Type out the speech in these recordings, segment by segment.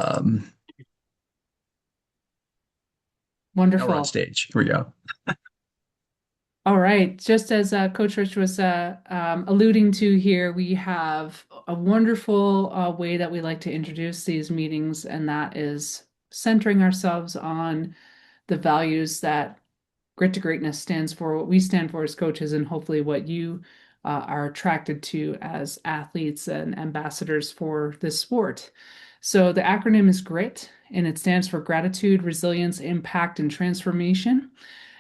Now we're on Wonderful. stage. Here we go. All right. Just as Coach Rich was alluding to here, we have a wonderful way that we like to introduce these meetings, and that is centering ourselves on the values that Grit to Greatness stands for, what we stand for as coaches, and hopefully what you are attracted to as athletes and ambassadors for this sport. So the acronym is GRIT, and it stands for Gratitude, Resilience, Impact, and Transformation.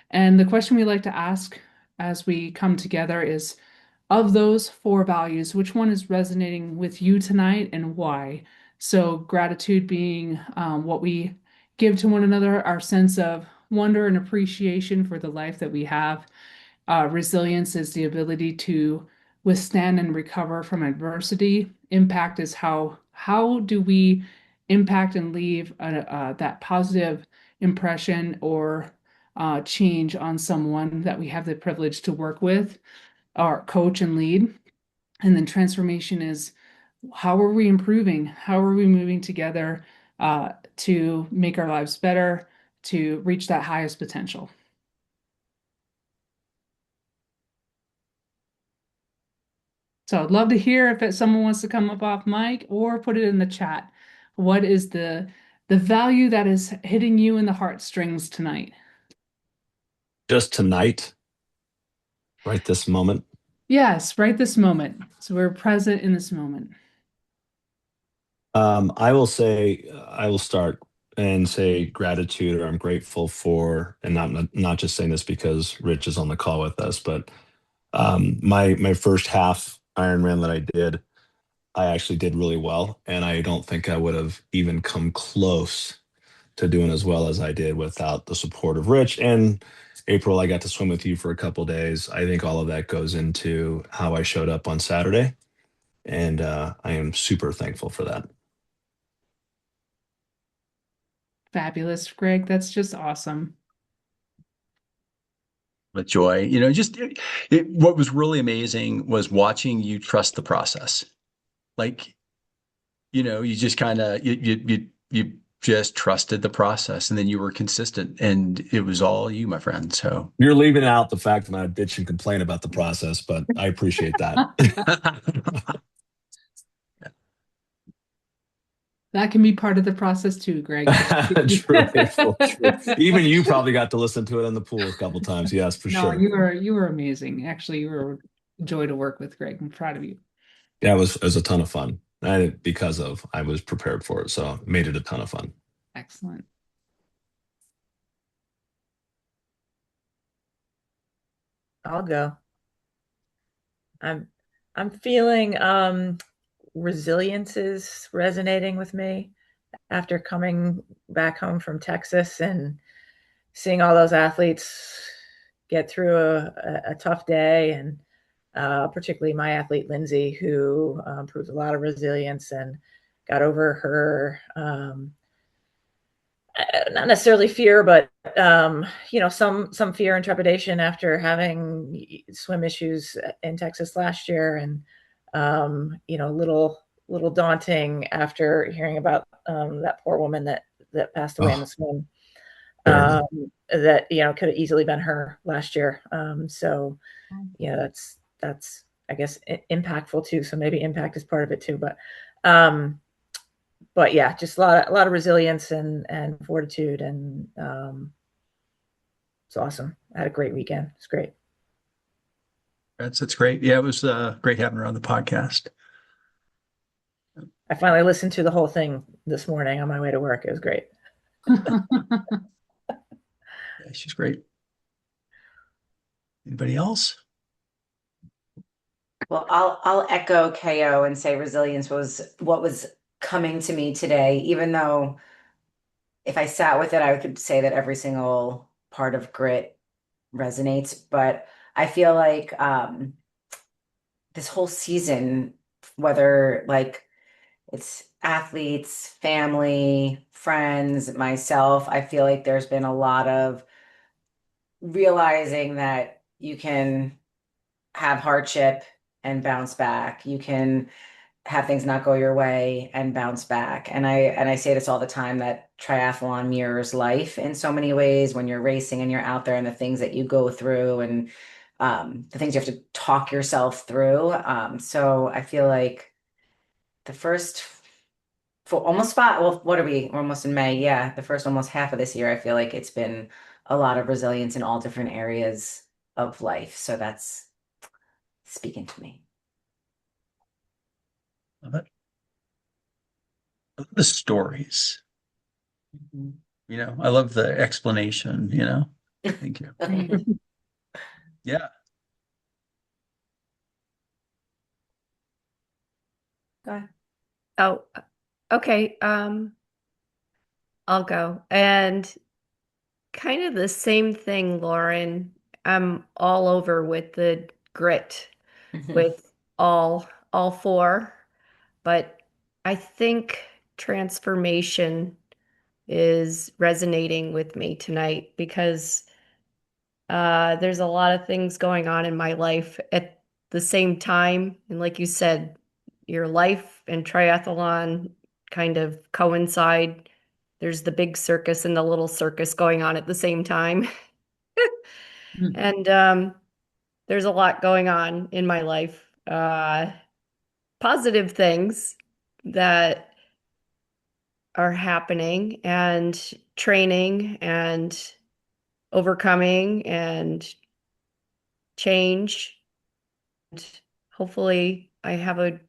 And the question we like to ask as we come together is, of those four values, which one is resonating with you tonight and why? So, gratitude being what we give to one another, our sense of wonder and appreciation for the life that we have. Resilience is the ability to withstand and recover from adversity. Impact is how do we impact and leave that positive impression or change on someone that we have the privilege to work with or coach and lead. And then transformation is how are we improving? How are we moving together to make our lives better, to reach that highest potential? So I'd love to hear if someone wants to come up off mic or put it in the chat. What is the value that is hitting you in the heartstrings tonight? Just tonight, right this moment. Yes, right this moment. So we're present in this moment. I will say, I will start and say gratitude, or I'm grateful for, and not just saying this because Rich is on the call with us, but my first half Ironman that I did, I actually did really well, and I don't think I would have even come close to doing as well as I did without the support of Rich and April. I got to swim with you for a couple days. I think all of that goes into how I showed up on Saturday, and I am super thankful for that. Fabulous, Greg. That's just awesome. With joy, just what was really amazing was watching you trust the process. Like, you just kind of you just trusted the process, and then you were consistent, and it was all you, my friend. So You're leaving out the fact that I bitch and complain about the process, but I appreciate that. That can be part of the process too, Greg. True, April, true. Even you probably got to listen to it in the pool a couple times. Yes, for No, sure. you were amazing. Actually, you were a joy to work with, Greg. I'm proud of you. Yeah, it was a ton of fun. Because of I was prepared for it, so it made it a ton of fun. Excellent. I'll go. I'm I'm feeling resilience is resonating with me after coming back home from Texas and seeing all those athletes get through a tough day, and particularly my athlete Lindsay, who proved a lot of resilience and got over her not necessarily fear, but some fear and trepidation after having swim issues in Texas last year, and little daunting after hearing about that poor woman that passed away in the Oh, swim. terrible. That could have easily been her last year. So that's I guess impactful too. So maybe impact is part of it too, um, but yeah, just a lot of resilience and fortitude, and it's awesome. I had a great weekend. It's great. that's great. Yeah, it was great having her on the podcast. I finally listened to the whole thing this morning on my way to work. It was great. Yeah, she's great. Anybody else? Well, I'll echo KO and say resilience was what was coming to me today, even though if I sat with it, I could say that every single part of grit resonates. But I feel like this whole season, whether like it's athletes, family, friends, myself, I feel like there's been a lot of realizing that you can have hardship and bounce back. You can have things not go your way and bounce back. And I say this all the time, that triathlon mirrors life in so many ways when you're racing and you're out there, and the things that you go through, and the things you have to talk yourself through. So I feel like the first for almost five, well, what are we? We're almost in May. Yeah, the first almost half of this year, I feel like it's been a lot of resilience in all different areas of life. So that's speaking to me. Love it. I love the stories. I love the explanation, Thank you. Yeah. Go ahead. Oh, okay. I'll go. And kind of the same thing, Lauren. I'm all over with the grit with all four, but I think transformation is resonating with me tonight because there's a lot of things going on in my life at the same time. And like you said, your life and triathlon kind of coincide. There's the big circus and the little circus going on at the same time. And there's a lot going on in my life. Positive things that are happening, and training and overcoming and change. And hopefully I have a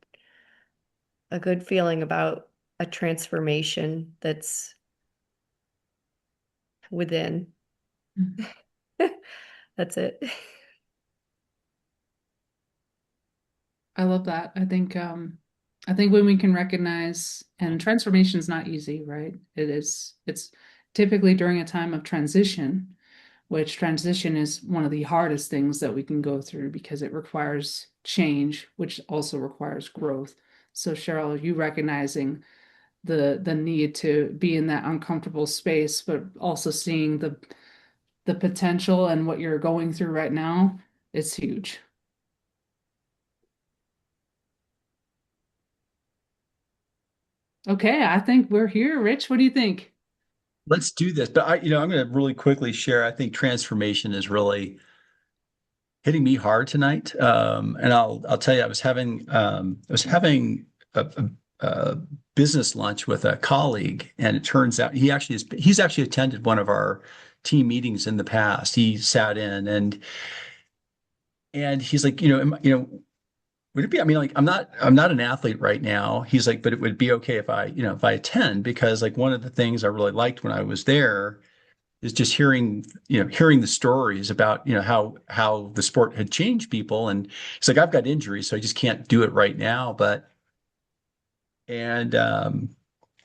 good feeling about a transformation that's within. That's it. I love that. I think when we can recognize, and transformation is not easy, right? It's typically during a time of transition, which transition is one of the hardest things that we can go through because it requires change, which also requires growth. So Cheryl, you recognizing the need to be in that uncomfortable space, but also seeing the potential and what you're going through right now is huge. Okay, I think we're here. Rich, what do you think? Let's do this. But I'm going to really quickly share. I think transformation is really hitting me hard tonight. And I'll tell you, I was having a business lunch with a colleague, and it turns out he's actually attended one of our team meetings in the past. He sat in, and he's like, would it be, I mean, like, I'm not an athlete right now. He's like, but it would be okay if I attend, because like one of the things I really liked when I was there is just hearing the stories about, how the sport had changed people. And it's like, I've got injuries, so I just can't do it right now. And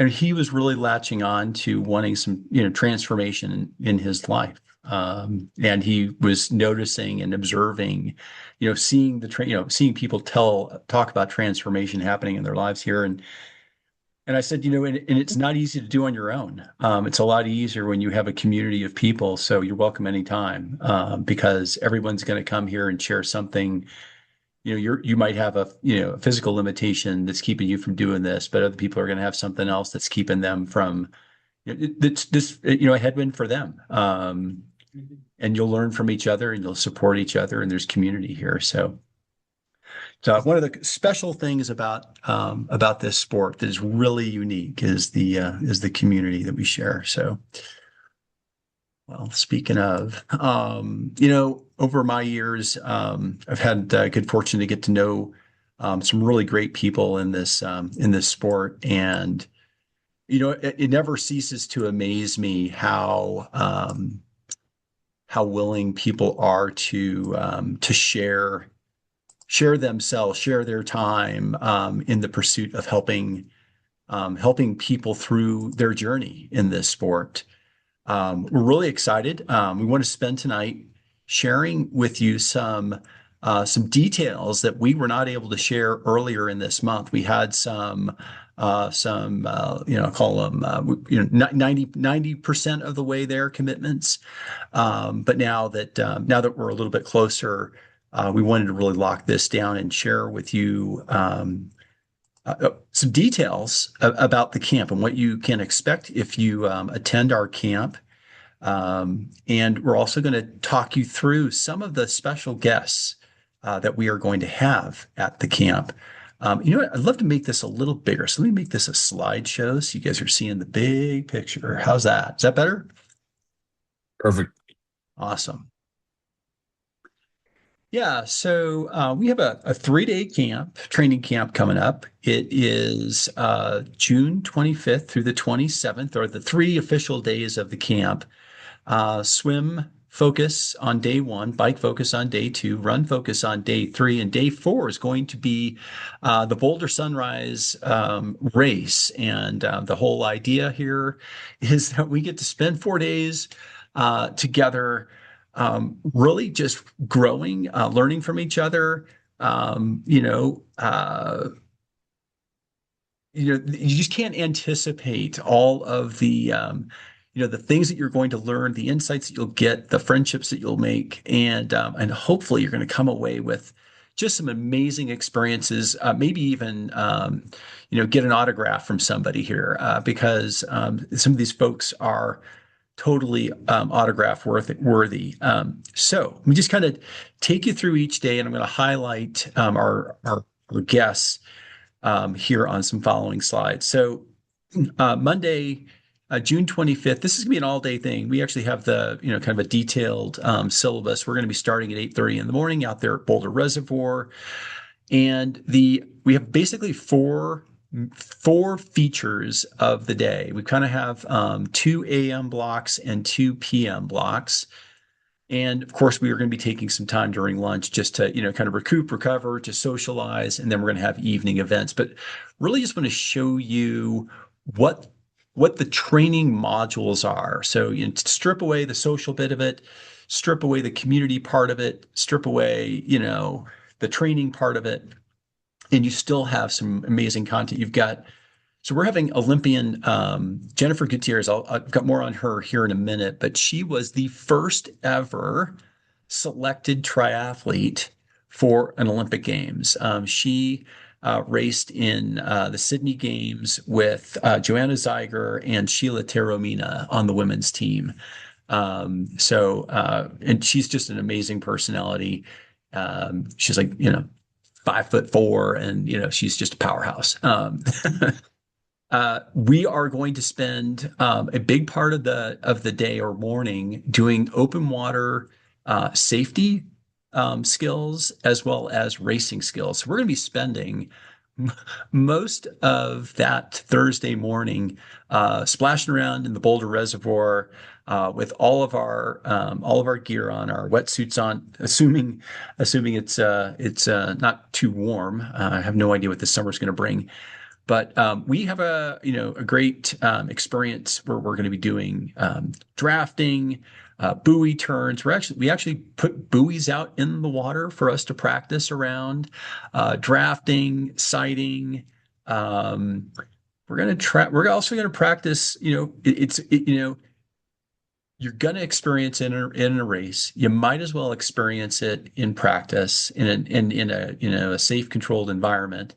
and he was really latching on to wanting some, transformation in his life. And he was noticing and observing, seeing people talk about transformation happening in their lives here. And I said, and it's not easy to do on your own. It's a lot easier when you have a community of people. So you're welcome anytime, because everyone's going to come here and share something. You might have a physical limitation that's keeping you from doing this, but other people are going to have something else that's keeping them from. It's this, a headwind for them. And you'll learn from each other, and you'll support each other, and there's community here. So one of the special things about this sport that is really unique is the community that we share. So, well, speaking of, over my years, I've had good fortune to get to know some really great people in this sport, and it never ceases to amaze me how willing people are to share themselves, share their time in the pursuit of helping people through their journey in this sport. We're really excited. We want to spend tonight sharing with you some details that we were not able to share earlier in this month. We had some call them 90% of the way there commitments. But now that we're a little bit closer, we wanted to really lock this down and share with you some details about the camp and what you can expect if you attend our camp. And we're also going to talk you through some of the special guests that we are going to have at the camp. You know what? I'd love to make this a little bigger. So let me make this a slideshow so you guys are seeing the big picture. How's that? Is that better? Perfect. Awesome. Yeah, so we have a 3-day training camp coming up. It is June 25th through the 27th, or the 3 official days of the camp. Swim focus on day 1, bike focus on day 2, run focus on day 3, and day 4 is going to be the Boulder Sunrise race. And the whole idea here is that we get to spend 4 days together, really just growing, learning from each other. You just can't anticipate all of the things that you're going to learn, the insights that you'll get, the friendships that you'll make, and hopefully you're going to come away with just some amazing experiences. Maybe even get an autograph from somebody here, because some of these folks are totally autograph worthy. So let me just kind of take you through each day, and I'm going to highlight our guests here on some following slides. So Monday, June 25th, this is going to be an all-day thing. We actually have the kind of a detailed syllabus. We're going to be starting at 8:30 in the morning out there at Boulder Reservoir, and we have basically four features of the day. We kind of have 2 a.m. blocks and 2 p.m. blocks. And of course, we are going to be taking some time during lunch just to, kind of recover, to socialize, and then we're going to have evening events. But really just want to show you what the training modules are. So strip away the social bit of it, strip away the community part of it, strip away, the training part of it, and you still have some amazing content. So we're having Olympian Jennifer Gutierrez. I've got more on her here in a minute, but she was the first ever selected triathlete for an Olympic Games. She raced in the Sydney Games with Joanna Zeiger and Sheila Teromina on the women's team. And she's just an amazing personality. She's like, 5'4", and she's just a powerhouse. We are going to spend a big part of the day or morning doing open water safety skills as well as racing skills. So we're going to be spending most of that Thursday morning splashing around in the Boulder Reservoir with all of our gear on, our wetsuits on, assuming it's not too warm. I have no idea what this summer's going to bring. But we have a great experience where we're going to be doing drafting, buoy turns. We actually put buoys out in the water for us to practice around drafting, sighting. We're also going to practice. You're going to experience it in a race. You might as well experience it in practice in a safe, controlled environment.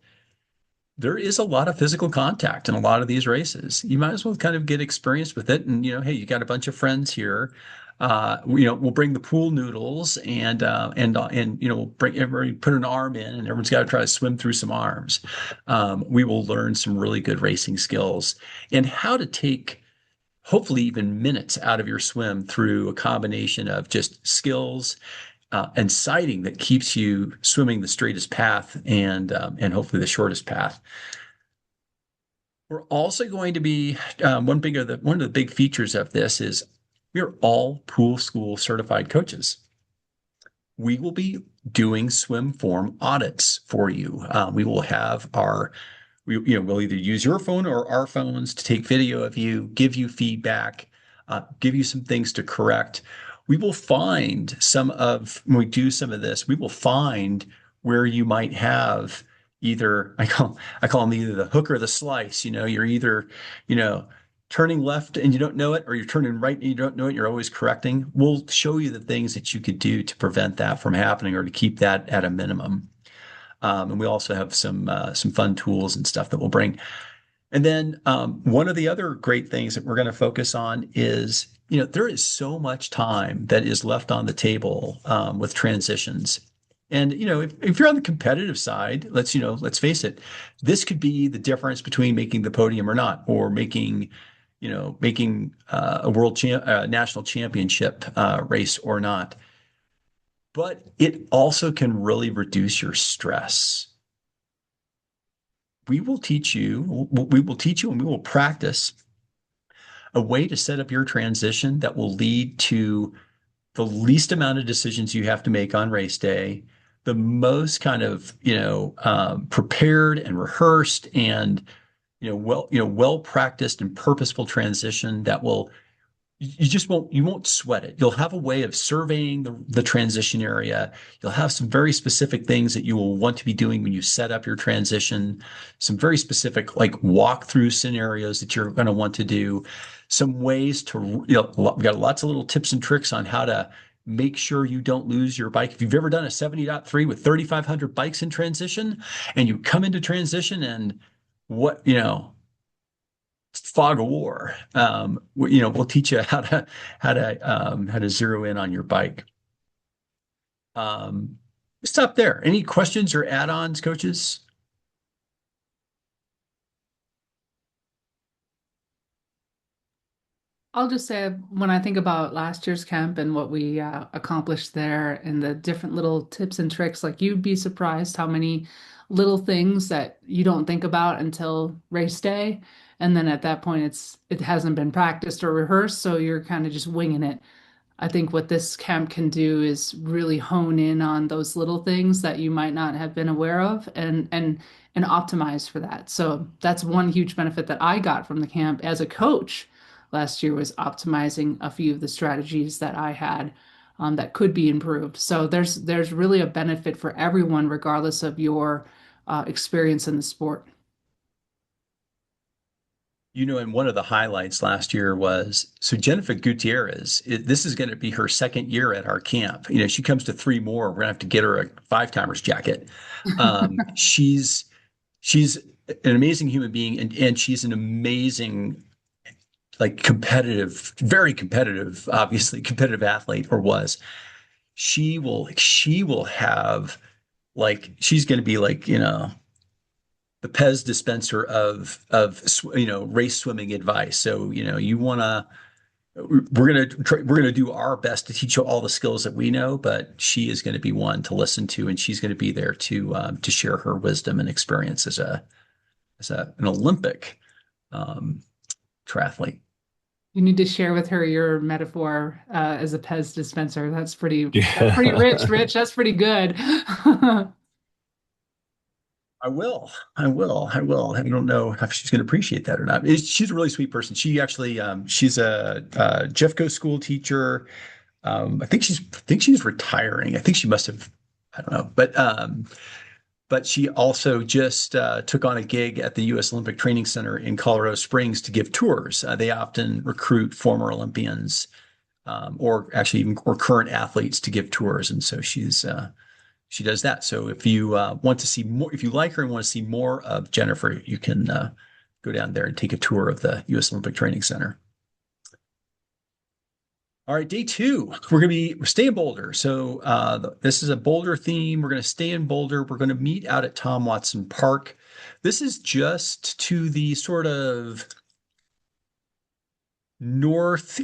There is a lot of physical contact in a lot of these races. You might as well kind of get experience with it. And, hey, you got a bunch of friends here. We'll bring the pool noodles and we'll bring everybody, put an arm in, and everyone's got to try to swim through some arms. We will learn some really good racing skills and how to take hopefully even minutes out of your swim through a combination of just skills and sighting that keeps you swimming the straightest path and hopefully the shortest path. We're also going to be one of the big features of this is we are all pool school certified coaches. We will be doing swim form audits for you. We will have we'll either use your phone or our phones to take video of you, give you feedback, give you some things to correct. We will find when we do some of this, we will find where you might have either, I call them either the hook or the slice. You're either, turning left and you don't know it, or you're turning right and you don't know it. You're always correcting. We'll show you the things that you could do to prevent that from happening or to keep that at a minimum. And we also have some fun tools and stuff that we'll bring. And then one of the other great things that we're going to focus on is, there is so much time that is left on the table with transitions. And, if you're on the competitive side, let's face it, this could be the difference between making the podium or not, or making a national championship race or not. But it also can really reduce your stress. We will teach you and we will practice a way to set up your transition that will lead to the least amount of decisions you have to make on race day, the most kind of, prepared and rehearsed and, well practiced and purposeful transition that will you won't sweat it. You'll have a way of surveying the transition area. You'll have some very specific things that you will want to be doing when you set up your transition, some very specific like walkthrough scenarios that you're going to want to do, some ways to, we've got lots of little tips and tricks on how to make sure you don't lose your bike. If you've ever done a 70.3 with 3,500 bikes in transition and you come into transition and fog of war. We'll teach you how to zero in on your bike. Stop there. Any questions or add-ons, coaches? I'll just say, when I think about last year's camp and what we accomplished there and the different little tips and tricks, like you'd be surprised how many little things that you don't think about until race day. And then at that point, it hasn't been practiced or rehearsed, so you're kind of just winging it. I think what this camp can do is really hone in on those little things that you might not have been aware of and optimize for that. So that's one huge benefit that I got from the camp as a coach last year, was optimizing a few of the strategies that I had that could be improved. So there's really a benefit for everyone, regardless of your experience in the sport. And one of the highlights last year was, so Jennifer Gutierrez, this is going to be her second year at our camp. She comes to 3 more. We're going to have to get her a 5-timers jacket. She's an amazing human being, and she's an amazing, like, very competitive, obviously competitive athlete, or was. She will have, like, she's going to be like, the Pez dispenser of race swimming advice. So we're gonna do our best to teach you all the skills that we know, but she is going to be one to listen to, and she's going to be there to share her wisdom and experience as an Olympic triathlete. You need to share with her your metaphor as a Pez dispenser. That's pretty rich, Rich. That's pretty good. I will. I don't know if she's going to appreciate that or not. She's a really sweet person. She actually, she's a Jeffco school teacher. I think she's retiring. I think she must have, I don't know, but she also just took on a gig at the U.S. Olympic Training Center in Colorado Springs to give tours. They often recruit former Olympians, or current athletes to give tours, and so she does that. So if you want to see more, if you like her and want to see more of Jennifer, you can go down there and take a tour of the U.S. Olympic Training Center. All right, day 2, we're stay in Boulder. So this is a Boulder theme. We're going to stay in Boulder. We're going to meet out at Tom Watson Park. This is just to the sort of north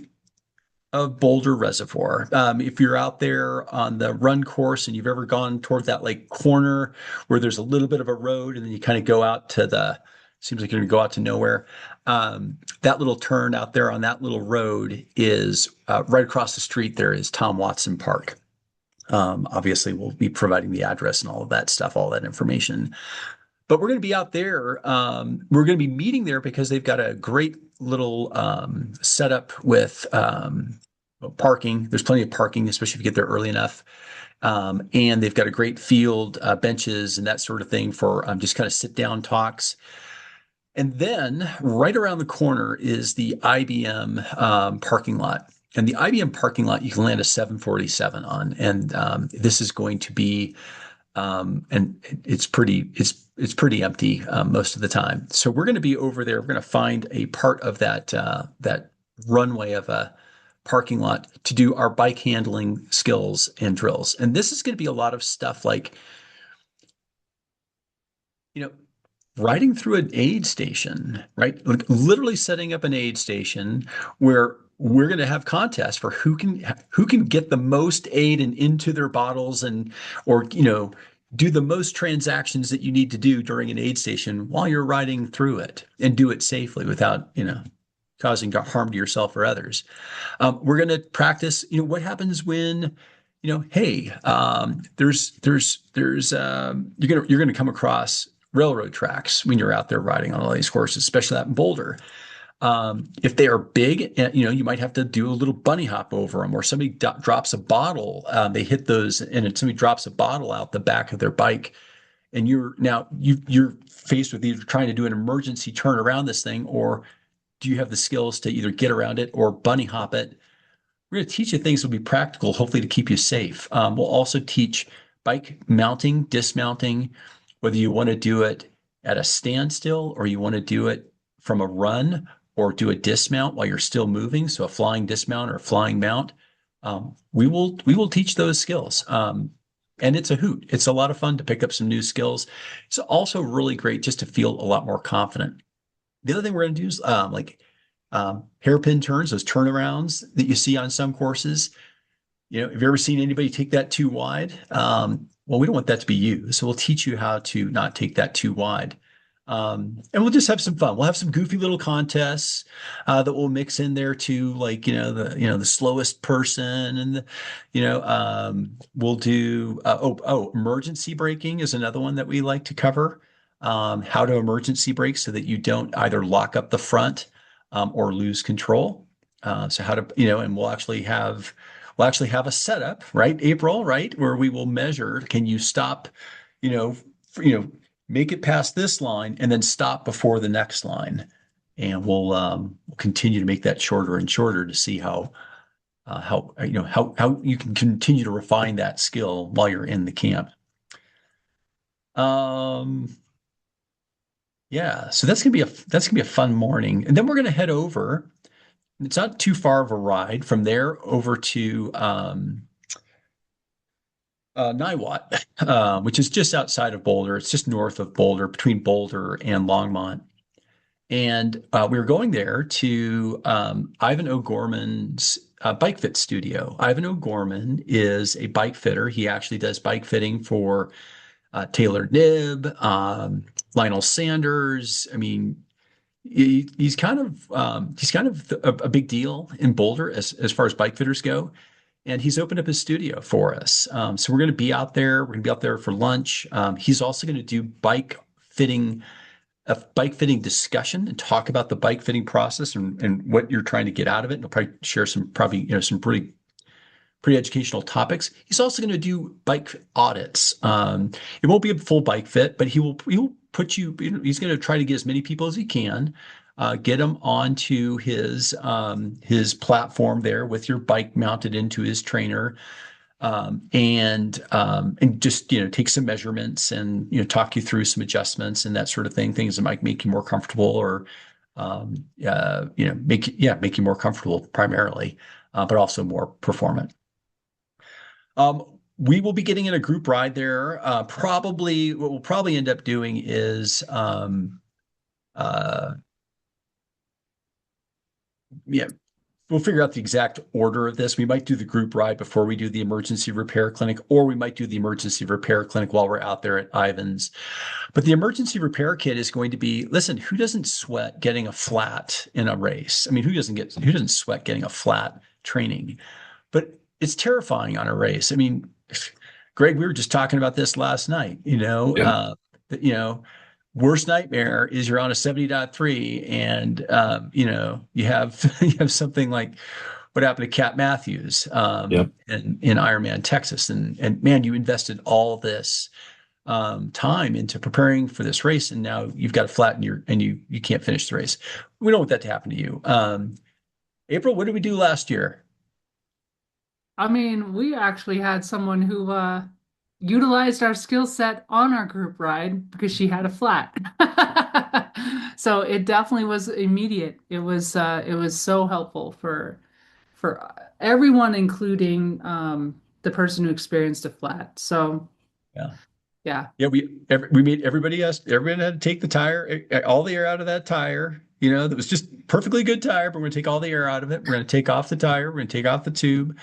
of Boulder Reservoir. If you're out there on the run course and you've ever gone toward that like corner where there's a little bit of a road and then you kind of go out to seems like you're going to go out to nowhere. That little turn out there on that little road is right across the street. There is Tom Watson Park. Obviously, we'll be providing the address and all of that stuff, all that information. But we're going to be out there. We're going to be meeting there because they've got a great little setup with parking. There's plenty of parking, especially if you get there early enough. And they've got a great field, benches and that sort of thing for just kind of sit down talks. And then right around the corner is the IBM parking lot. And the IBM parking lot, you can land a 747 on. And this is going to be And it's pretty empty most of the time. So we're going to be over there. We're going to find a part of that runway of a parking lot to do our bike handling skills and drills. And this is going to be a lot of stuff like, you know, riding through an aid station, right? Like literally setting up an aid station where we're going to have contests for who can get the most aid and into their bottles and or do the most transactions that you need to do during an aid station while you're riding through it and do it safely without causing harm to yourself or others. We're going to practice, what happens when, hey, you're going to come across railroad tracks when you're out there riding on all these courses, especially out in Boulder. If they are big, you might have to do a little bunny hop over them, or somebody drops a bottle. They hit those, and somebody drops a bottle out the back of their bike, and you're faced with either trying to do an emergency turn around this thing, or do you have the skills to either get around it or bunny hop it? We're going to teach you things that will be practical, hopefully to keep you safe. We'll also teach bike mounting, dismounting, whether you want to do it at a standstill or you want to do it from a run or do a dismount while you're still moving. So a flying dismount or a flying mount. We will teach those skills. And it's a hoot. It's a lot of fun to pick up some new skills. It's also really great just to feel a lot more confident. The other thing we're going to do is hairpin turns, those turnarounds that you see on some courses. Have you ever seen anybody take that too wide? Well, we don't want that to be you. So we'll teach you how to not take that too wide. And we'll just have some fun. We'll have some goofy little contests that we'll mix in there too, like the slowest person, and we'll do emergency braking is another one that we like to cover. How to emergency brake so that you don't either lock up the front or lose control. So how to and we'll actually have a setup, right, April, right, where we will measure, can you stop, you know, make it past this line and then stop before the next line. And we'll continue to make that shorter and shorter to see how you can continue to refine that skill while you're in the camp. Yeah, so that's gonna be a fun morning, and then we're gonna head over. It's not too far of a ride from there over to Niwot, which is just outside of Boulder. It's just north of Boulder, between Boulder and Longmont. And we were going there to Ivan O'Gorman's bike fit studio. Ivan O'Gorman is a bike fitter. He actually does bike fitting for Taylor Knibb, Lionel Sanders. I mean, he's kind of a big deal in Boulder as far as bike fitters go. And he's opened up his studio for us. So we're going to be out there. We're going to be out there for lunch. He's also going to do a bike fitting discussion and talk about the bike fitting process and what you're trying to get out of it. And he'll probably share some pretty educational topics. He's also going to do bike audits. It won't be a full bike fit, but he will put you. He's going to try to get as many people as he can. Get them onto his platform there with your bike mounted into his trainer, and just take some measurements and talk you through some adjustments and that sort of thing, things that might make you more comfortable or make you more comfortable primarily, but also more performant. We will be getting in a group ride there. Probably what we'll probably end up doing is we'll figure out the exact order of this. We might do the group ride before we do the emergency repair clinic, or we might do the emergency repair clinic while we're out there at Ivan's. But the emergency repair kit is going to be, listen, who doesn't sweat getting a flat in a race? I mean, who doesn't sweat getting a flat training? But it's terrifying on a race. I mean, Greg, we were just talking about this last night, Yeah. worst nightmare is you're on a 70.3 and you have something like what happened to Cat Matthews Yep. in Ironman Texas, and man, you invested all this time into preparing for this race, and now you've got a flat and you can't finish the race. We don't want that to happen to you. April, what did we do last year? I mean, we actually had someone who utilized our skill set on our group ride because she had a flat. So it definitely was immediate. It was so helpful for everyone, including the person who experienced a flat. So Yeah. yeah. Yeah, we made everybody had to take the tire, all the air out of that tire. That was just perfectly good tire, but we're gonna take all the air out of it. We're gonna take off the tire. We're gonna take off the tube.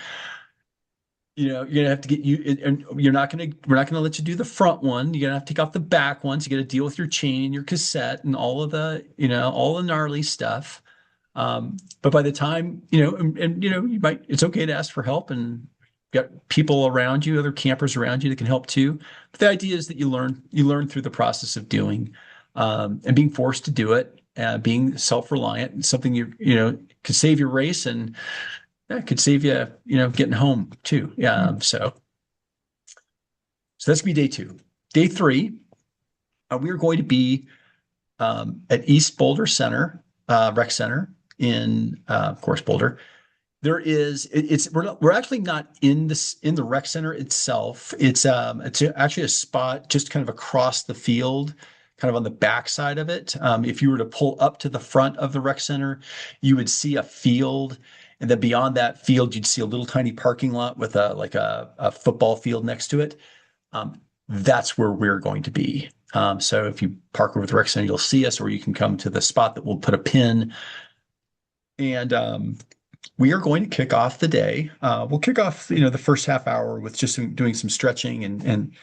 You're gonna have to and we're not gonna let you do the front one. You're gonna have to take off the back ones. You got to deal with your chain and your cassette and all of all the gnarly stuff. But by the time, it's okay to ask for help, and got people around you, other campers around you that can help too. But the idea is that you learn through the process of doing, and being forced to do it, being self-reliant, something could save your race, and that could save you, getting home too. Yeah. So that's gonna be day 2. Day 3, we are going to be at East Boulder Center, Rec Center in, of course, Boulder. We're actually not in the rec center itself. It's actually a spot just kind of across the field, kind of on the back side of it. If you were to pull up to the front of the rec center, you would see a field, and then beyond that field, you'd see a little tiny parking lot with a football field next to it. That's where we're going to be. So if you park over at the rec center, you'll see us, or you can come to the spot that we'll put a pin. And we are going to kick off the day. We'll kick off, the first half hour with just doing some stretching and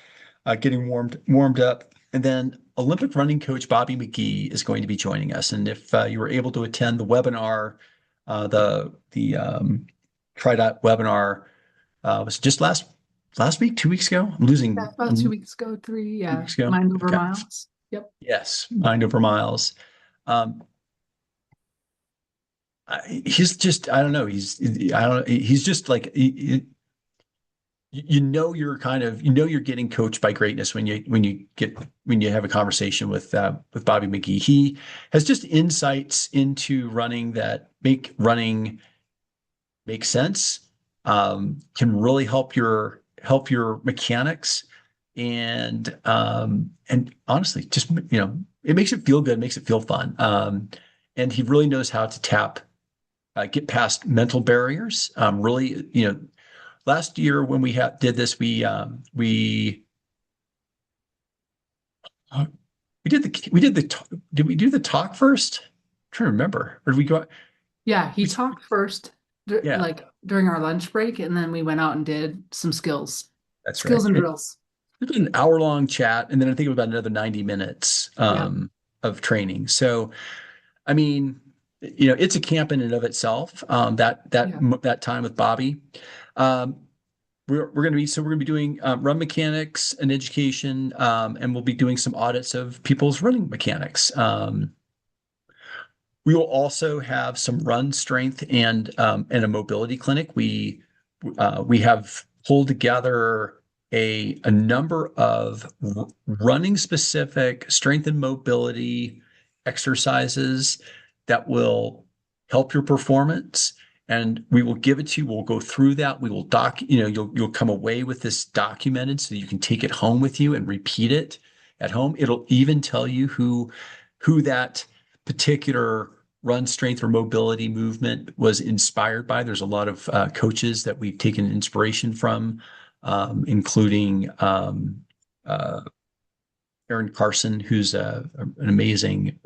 getting warmed up. And then Olympic running coach Bobby McGee is going to be joining us. And if you were able to attend the webinar, the TriDot webinar, was just last week, 2 weeks ago. I'm losing. Yeah, about 2 weeks ago, 3, yeah. 2 weeks ago. Mind over Okay. miles. Yep. Yes, mind over miles. He's just, I don't know. He's just like, you're getting coached by greatness when you have a conversation with Bobby McGee. He has just insights into running that make running make sense, can really help your mechanics, and honestly, just, it makes it feel good, makes it feel fun. And he really knows how to get past mental barriers. Really, last year when we did this, we did we do the talk first? I'm trying to remember. Or did we go? Yeah, he talked first, Yeah. like during our lunch break, and then we went out and did some skills That's and right. drills. It was an hour-long chat, and then I think it was about another 90 minutes of training. So, I mean, it's a camp in and of itself. That time with Bobby. We're going to be doing run mechanics and education, and we'll be doing some audits of people's running mechanics. We will also have some run strength and a mobility clinic. We have pulled together a number of running specific strength and mobility exercises that will help your performance. And we will give it to you. We'll go through that. We will you'll come away with this documented so you can take it home with you and repeat it at home. It'll even tell you who that particular run strength or mobility movement was inspired by. There's a lot of coaches that we've taken inspiration from, including Aaron Carson, who's an amazing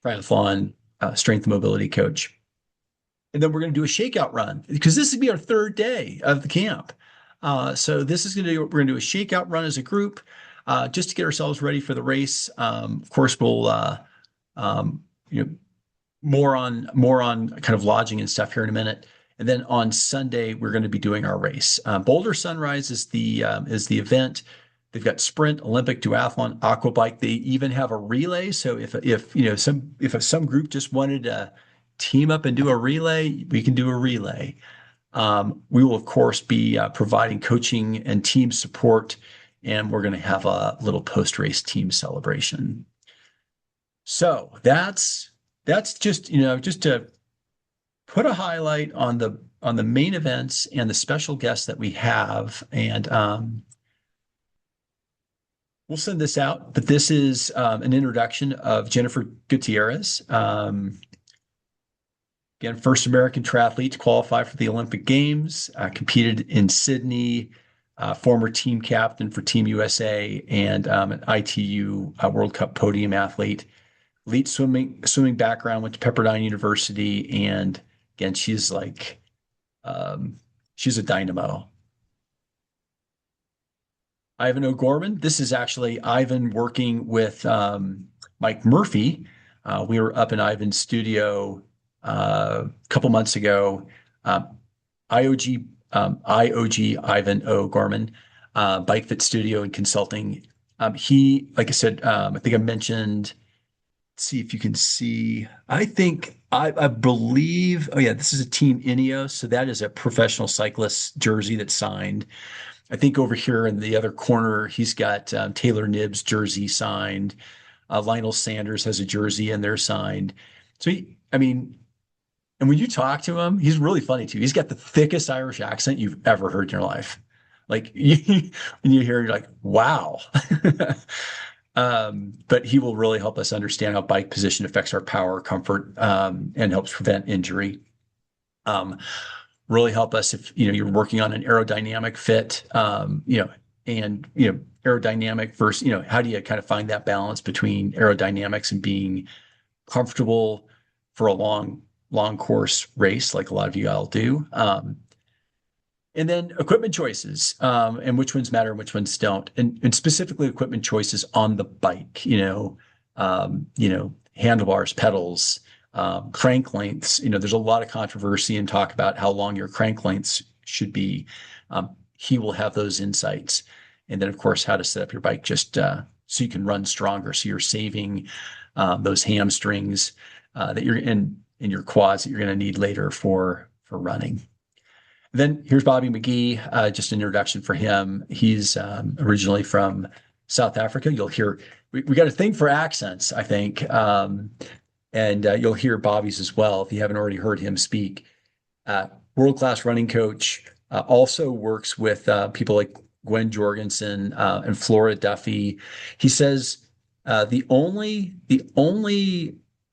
triathlon strength and mobility coach. And then we're going to do a shakeout run because this will be our 3rd day of the camp. So we're going to do a shakeout run as a group, just to get ourselves ready for the race. Of course, we'll, more on kind of lodging and stuff here in a minute. And then on Sunday, we're going to be doing our race. Boulder Sunrise is the event. They've got sprint, Olympic, duathlon, aquabike. They even have a relay. So if some group just wanted to team up and do a relay, we can do a relay. We will, of course, be providing coaching and team support, and we're going to have a little post-race team celebration. So that's just to put a highlight on the main events and the special guests that we have. And we'll send this out, but this is an introduction of Jennifer Gutierrez. Again, first American triathlete to qualify for the Olympic Games, competed in Sydney, former team captain for Team USA, and an ITU World Cup podium athlete. Elite swimming background, went to Pepperdine University, and again, she's like, she's a dynamo. Ivan O'Gorman. This is actually Ivan working with Mike Murphy. We were up in Ivan's studio a couple months ago. IOG Ivan O'Gorman, Bike Fit Studio and Consulting. He, like I said, I think I mentioned. Let's see if you can see. I believe. Oh yeah, this is a Team Ineos, so that is a professional cyclist jersey that's signed. I think over here in the other corner, he's got Taylor Nibb's jersey signed. Lionel Sanders has a jersey and they're signed. So, I mean, and when you talk to him, he's really funny too. He's got the thickest Irish accent you've ever heard in your life. Like when you hear, you're like, wow. But he will really help us understand how bike position affects our power, comfort, and helps prevent injury. Really help us if you're working on an aerodynamic fit, and aerodynamic versus how do you kind of find that balance between aerodynamics and being comfortable for a long course race like a lot of you all do. And then equipment choices, and which ones matter and which ones don't, and specifically equipment choices on the bike. Handlebars, pedals, crank lengths. There's a lot of controversy and talk about how long your crank lengths should be. He will have those insights, and then of course how to set up your bike just so you can run stronger. So you're saving those hamstrings that you're in your quads that you're going to need later for running. Then here's Bobby McGee, just an introduction for him. He's originally from South Africa. You'll hear, we got a thing for accents, I think. And you'll hear Bobby's as well if you haven't already heard him speak. World-class running coach, also works with people like Gwen Jorgensen and Flora Duffy. He says the only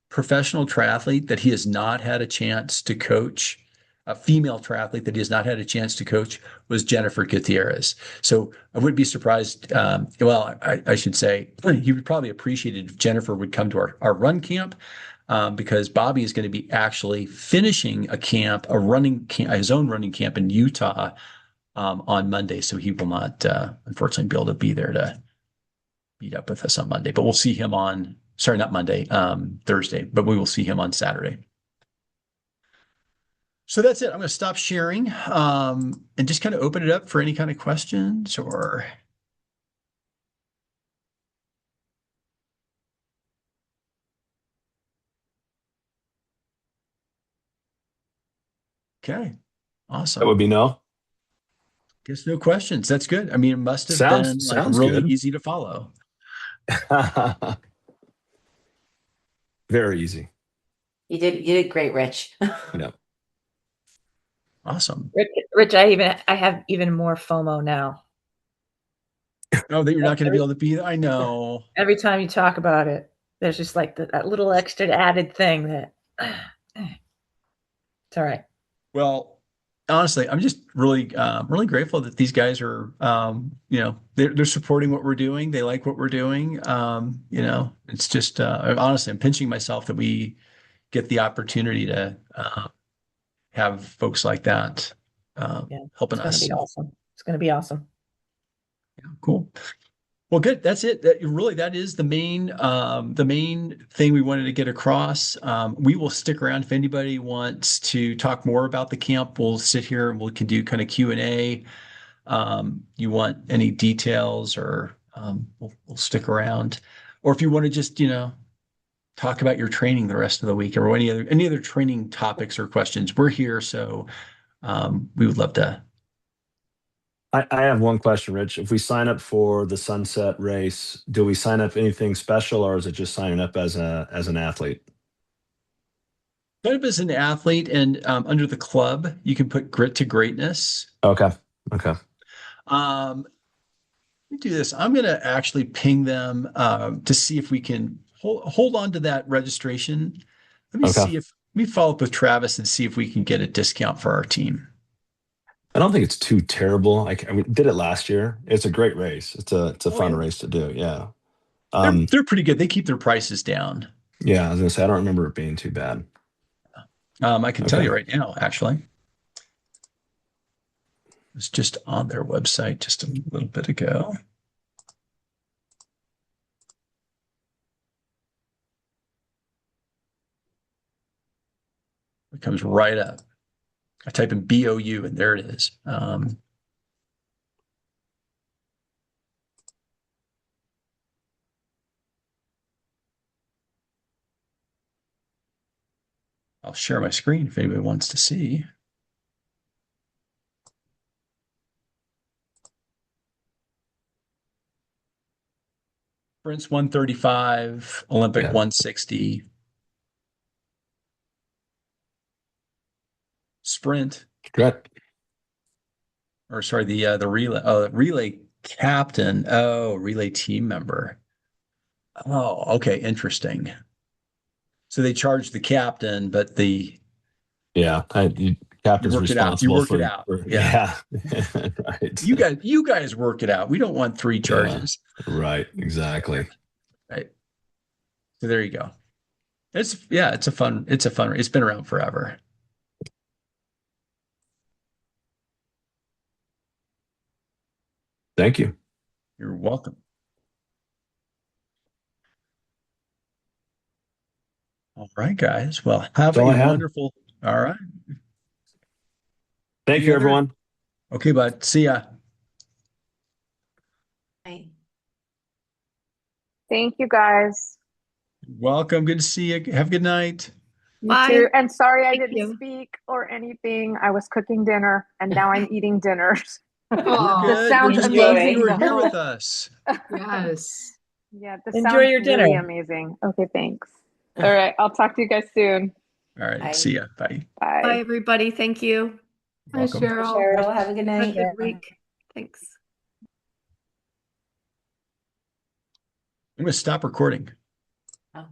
professional triathlete that he has not had a chance to coach, a female triathlete that he has not had a chance to coach, was Jennifer Gutierrez. So I wouldn't be surprised. I should say he would probably appreciate it if Jennifer would come to our run camp, because Bobby is going to be actually finishing a running camp, his own running camp in Utah on Monday. So he will not, unfortunately, be able to be there to meet up with us on Monday. But we'll see him not Monday, Thursday, but we will see him on Saturday. So that's it. I'm going to stop sharing and just kind of open it up for any kind of questions or. Okay, awesome. That would be no. Guess no questions. That's good. I mean, it must have been like sounds really good. easy to follow. Very easy. You did great, Rich. Yeah. Awesome. Rich, I have even more FOMO now. Oh, that you're not going to be able to be there? I know. Every time you talk about it, there's just like that little extra added thing that it's all right. Well, honestly, I'm just really, really grateful that these guys are, they're supporting what we're doing. They like what we're doing. It's just, honestly, I'm pinching myself that we get the opportunity to have folks like that helping us. It's going to be awesome. It's going to be awesome. Yeah, cool. Well, good. That's it. That is the main thing we wanted to get across. We will stick around if anybody wants to talk more about the camp. We'll sit here and we can do kind of Q&A. You want any details, or we'll stick around. Or if you want to just talk about your training the rest of the week, or any other training topics or questions, we're here. So we would love to. I have one question, Rich. If we sign up for the Sunset race, do we sign up anything special, or is it just signing up as an athlete? Sign up as an athlete, and under the club, you can put Grit to Greatness. Okay. Okay. Let me do this. I'm going to actually ping them to see if we can hold on to that registration. Let me Okay. see if let me follow up with Travis and see if we can get a discount for our team. I don't think it's too terrible. We did it last year. It's a great race. It's a fun yeah. race to do. Yeah. They're pretty good. They keep their prices down. Yeah, I was gonna say I don't remember it being too bad. I can tell you right now, actually. It's just on their website just a little bit ago. It comes right up. I type in BOU and there it is. I'll share my screen if anybody wants to see. Sprints 135, Olympic 160. Sprint. Correct. Or sorry, the relay captain. Oh, relay team member. Oh, okay, interesting. So they charge the captain, but the captain's you work it out. You responsible work it out. Yeah. Right. You guys work it out. We don't want 3 charges. Yeah, right. Exactly. Right. So there you go. It's a fun. It's been around forever. Thank you. You're welcome. All right, guys. Well, have That's all I a had. wonderful. All right. Thank you, everyone. Okay, bud. See ya. Bye. Thank you, guys. Welcome. Good to see you. Have a good night. You Bye. too. And sorry I Thank didn't you. speak or anything. I was cooking dinner and now I'm eating dinner. We're Aw, good. This sounds We're just glad amazing, you were here though. with us. yes. Yeah, this Enjoy sounds your dinner. really amazing. Okay, thanks. All right, I'll talk to you guys soon. All right. Bye. See ya. Bye. Bye. Bye, everybody. Thank you. Hi, Welcome. Cheryl. Cheryl, have a good Have a night. good week. Thanks. I'm going to stop recording. Oh.